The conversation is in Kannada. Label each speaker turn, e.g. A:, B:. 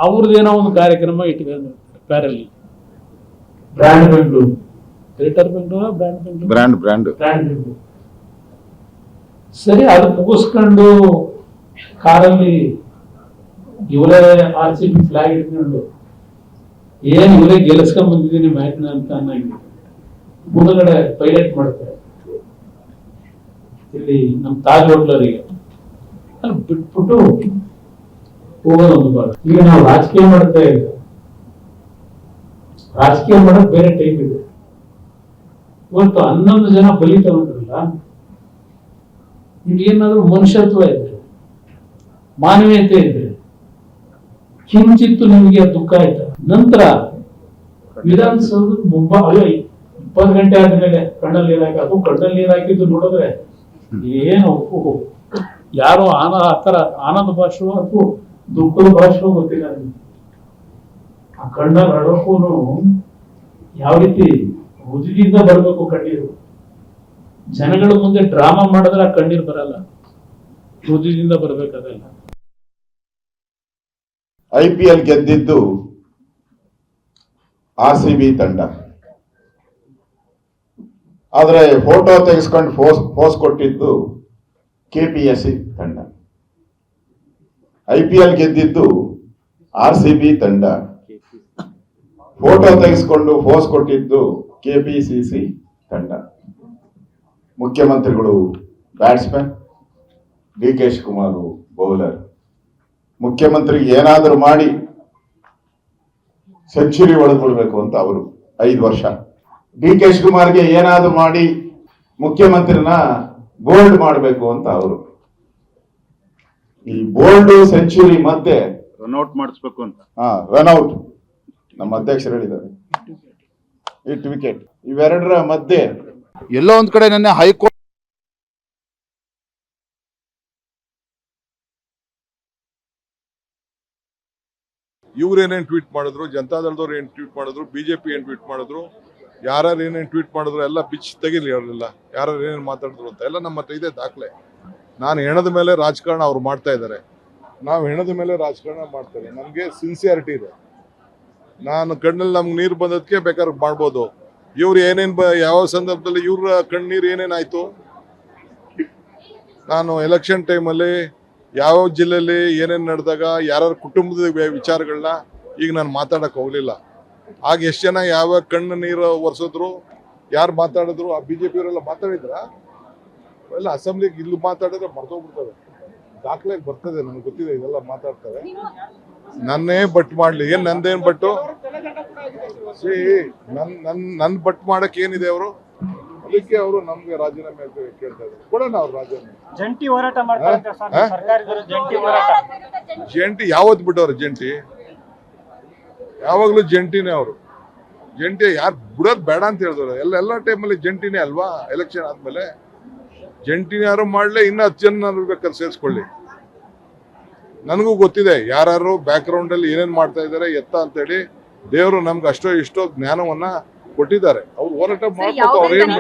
A: ಅವ್ರದ್ದೇನೋ ಒಂದು ಕಾರ್ಯಕ್ರಮ ಇಟ್ಕೊಂಡು ಪ್ಯಾರಲ್ಲಿ brand Bengaluru, greater Bengaluru, brand Bengaluru. ಸರಿ, ಅದು ಮುಗಿಸ್ಕೊಂಡು ಕಾರಲ್ಲಿ ಇವರೇ RCB ಫ್ಲಾಗ್ ಇಟ್ಕೊಂಡು ಏನ್ ಇವರೇ ಗೆಲ್ಲಿಸ್ಕೊಂಡ್ ಬಂದಿದ್ದೀನಿ ಮ್ಯಾಚ್ನ ಅಂತ ಅನ್ನಂಗೆ ಮುಂದಗಡೆ ಪೈಲಟ್ ಮಾಡ್ತಾರೆ. ಇಲ್ಲಿ ನಮ್ ತಾಜ್ ಹೋಟ್ಲರಿಗೆ ಅಲ್ಲಿ ಬಿಟ್ಬಿಟ್ಟು ಹೋಗೋದೊಂದು ಬಾಳ. ಈಗ ನಾವು ರಾಜಕೀಯ ಮಾಡ್ತಾ ಇದ್ದೀವಿ, ರಾಜಕೀಯ ಮಾಡೋದು ಬೇರೆ ಟೈಪ್ ಇದೆ. ಇವತ್ತು 11 ಜನ ಬಲಿ ತಗೊಂಡ್ರಲ್ಲ, ನಿಮ್ಗೇನಾದ್ರೂ ಮನುಷ್ಯತ್ವ ಇದ್ರೆ, ಮಾನವೀಯತೆ ಇದ್ರೆ, ಕಿಂಚಿತ್ತು ನಿಮ್ಗೆ ದುಃಖ ಆಯ್ತಾ? ನಂತರ ವಿಧಾನಸೌಧ ಮುಂಭಾಗ 20 ಗಂಟೆ ಆದ್ಮೇಲೆ ಕಣ್ಣಲ್ಲಿ ನೀರು ಹಾಕಿ, ಅದು ಕಣ್ಣಲ್ಲಿ ನೀರು ಹಾಕಿದ್ದು ನೋಡಿದ್ರೆ ಏನು ಯಾರೋ ಆತರ ಆನಂದ ಭಾಷೆಯೋ ಅಥವಾ ದುಃಖದ ಭಾಷೆಯೋ ಗೊತ್ತಿಲ್ಲ. ಆ ಕಣ್ಣಲ್ಲಿ ಅಡೋಕೂನು ಯಾವ ರೀತಿ ಮುದುಗಿಂದ ಬರ್ಬೇಕು ಕಣ್ಣೀರು. ಜನಗಳ ಮುಂದೆ ಡ್ರಾಮಾ ಮಾಡಿದ್ರೆ ಆ ಕಣ್ಣೀರು ಬರಲ್ಲ, ಮುದುಗಿಂದ ಬರ್ಬೇಕಾದಲ್ಲ.
B: IPL ಗೆದ್ದಿದ್ದು RCB ತಂಡ, ಆದ್ರೆ ಫೋಟೋ ತೆಗೆಸ್ಕೊಂಡು ಫೋಸ್ ಕೊಟ್ಟಿದ್ದು KPSC ತಂಡ. IPL ಗೆದ್ದಿದ್ದು RCB ತಂಡ, ಫೋಟೋ ತೆಗೆಸ್ಕೊಂಡು ಫೋಸ್ ಕೊಟ್ಟಿದ್ದು KPCC ತಂಡ. ಮುಖ್ಯಮಂತ್ರಿಗಳು ಬ್ಯಾಟ್ಸ್ಮನ್, DK ಶಿವಕುಮಾರ್ ಬೌಲರ್. ಮುಖ್ಯಮಂತ್ರಿಗೆ ಏನಾದರೂ ಮಾಡಿ ಸೆಂಚುರಿ ಹೊಡೆದ್ಬಿಡ್ಬೇಕು ಅಂತ ಅವರು 5 ವರ್ಷ. DK ಶಿವಕುಮಾರ್ಗೆ ಏನಾದರೂ ಮಾಡಿ ಮುಖ್ಯಮಂತ್ರಿನ ಬೋಲ್ಡ್ ಮಾಡಬೇಕು ಅಂತ ಅವರು. ಈ ಬೋಲ್ಡ್ ಸೆಂಚುರಿ ಮಧ್ಯೆ
C: ರನ್ಔಟ್ ಮಾಡಿಸ್ಬೇಕು ಅಂತ.
B: ರನ್ಔಟ್ ನಮ್ಮ ಅಧ್ಯಕ್ಷರು ಹೇಳಿದ್ದಾರೆ, ಹಿಟ್ ವಿಕೆಟ್, ಇವೆರಡರ ಮಧ್ಯೆ
C: ಎಲ್ಲೋ ಒಂದ್ ಕಡೆ ನನ್ನ ಹೈಕೋರ್ಟ್
D: ಇವ್ರೇನೇನು ಟ್ವೀಟ್ ಮಾಡಿದ್ರು, ಜನತಾದಳದವ್ರು ಏನು ಟ್ವೀಟ್ ಮಾಡಿದ್ರು, BJP ಏನು ಟ್ವೀಟ್ ಮಾಡಿದ್ರು, ಯಾರು ಏನೇನು ಟ್ವೀಟ್ ಮಾಡಿದ್ರು ಎಲ್ಲ ಬಿಚ್ಚಿ ತೆಗಿಲಿ ಅವರೆಲ್ಲ, ಯಾರು ಏನೇನು ಮಾತಾಡಿದ್ರು ಅಂತ ಎಲ್ಲ ನಮ್ಮ ಹತ್ರ ಇದೆ ದಾಖಲೆ. ನಾನು ಹೆಣದ ಮೇಲೆ ರಾಜಕಾರಣ ಅವ್ರು ಮಾಡ್ತಾ ಇದ್ದಾರೆ, ನಾವು ಹೆಣದ ಮೇಲೆ ರಾಜಕಾರಣ ಮಾಡ್ತಾರೆ. ನಮಗೆ ಸಿನ್ಸಿಯಾರಿಟಿ ಇದೆ. ನಾನು ಕಣ್ಣಲ್ಲಿ ನಮ್ಗೆ ನೀರು ಬಂದದಕ್ಕೆ ಬೇಕಾದ್ರೆ ಮಾಡ್ಬೋದು. ಇವ್ರು ಏನೇನು ಯಾವ ಸಂದರ್ಭದಲ್ಲಿ ಇವ್ರ ಕಣ್ಣೀರು ಏನೇನಾಯ್ತು, ನಾನು ಎಲೆಕ್ಷನ್ ಟೈಮಲ್ಲಿ ಯಾವ ಜಿಲ್ಲೆಯಲ್ಲಿ ಏನೇನು ನಡೆದಾಗ ಯಾರ್ಯಾರ ಕುಟುಂಬದ ವಿಚಾರಗಳನ್ನ ಈಗ ನಾನು ಮಾತಾಡಕ್ಕೆ ಹೋಗ್ಲಿಲ್ಲ. ಆಗ ಎಷ್ಟು ಜನ ಯಾವ ಕಣ್ಣು ನೀರು ಒರೆಸಿದ್ರು, ಯಾರು ಮಾತಾಡಿದ್ರು, ಆ BJP ಅವರೆಲ್ಲ ಮಾತಾಡಿದ್ರ ಎಲ್ಲ ಅಸೆಂಬ್ಲಿಗೆ ಇಲ್ಲಿ ಮಾತಾಡಿದ್ರೆ ಮರ್ತೋಗ್ಬಿಡ್ತದೆ, ದಾಖಲೆಗೆ ಬರ್ತದೆ, ನನಗೆ ಗೊತ್ತಿದೆ ಇದೆಲ್ಲ ಮಾತಾಡ್ತಾರೆ. ನನ್ನೇ ಬಟ್ ಮಾಡ್ಲಿ, ಏನ್ ನಂದೇನ್ ಬಟ್ಟು ನನ್ ಬಟ್ ಮಾಡಕ್ ಏನಿದೆ ಅವರು, ಅದಕ್ಕೆ ಅವರು ನಮ್ಗೆ ರಾಜೀನಾಮೆ ಕೇಳ್ತಾ ಇದ್ದಾರೆ. ಕೊಡೋಣ ಅವ್ರು ರಾಜೀನಾಮೆ.
E: ಜಂಟಿ ಹೋರಾಟ ಮಾಡ್ತಾರೆ ಸರ್ಕಾರದವರು. ಜಂಟಿ ಹೋರಾಟ
D: ಜಂಟಿ ಯಾವತ್ತು ಬಿಟ್ಟವ್ರು? ಜಂಟಿ ಯಾವಾಗ್ಲೂ ಜಂಟಿನೇ ಅವರು. ಜಂಟಿ ಯಾರು ಬಿಡೋದು ಬೇಡ ಅಂತ ಹೇಳಿದ್ರು. ಎಲ್ಲ ಟೈಮಲ್ಲಿ ಜಂಟಿನೇ ಅಲ್ವಾ? ಎಲೆಕ್ಷನ್ ಆದ್ಮೇಲೆ ಜಂಟಿನ ಯಾರು ಮಾಡ್ಲಿ, ಇನ್ನು 10 ಜನ ಬೇಕಾದ್ರೆ ಸೇರಿಸ್ಕೊಳ್ಳಿ. ನನಗೂ ಗೊತ್ತಿದೆ ಯಾರು ಬ್ಯಾಕ್ ಗ್ರೌಂಡ್ ಅಲ್ಲಿ ಏನೇನ್ ಮಾಡ್ತಾ ಇದ್ದಾರೆ ಎತ್ತ ಅಂತೇಳಿ. ದೇವರು ನಮ್ಗೆ ಅಷ್ಟೋ ಇಷ್ಟೋ ಜ್ಞಾನವನ್ನ ಕೊಟ್ಟಿದ್ದಾರೆ. ಅವ್ರು ಹೋರಾಟ ಮಾಡ್ಬೇಕು. ಅವ್ರೇನು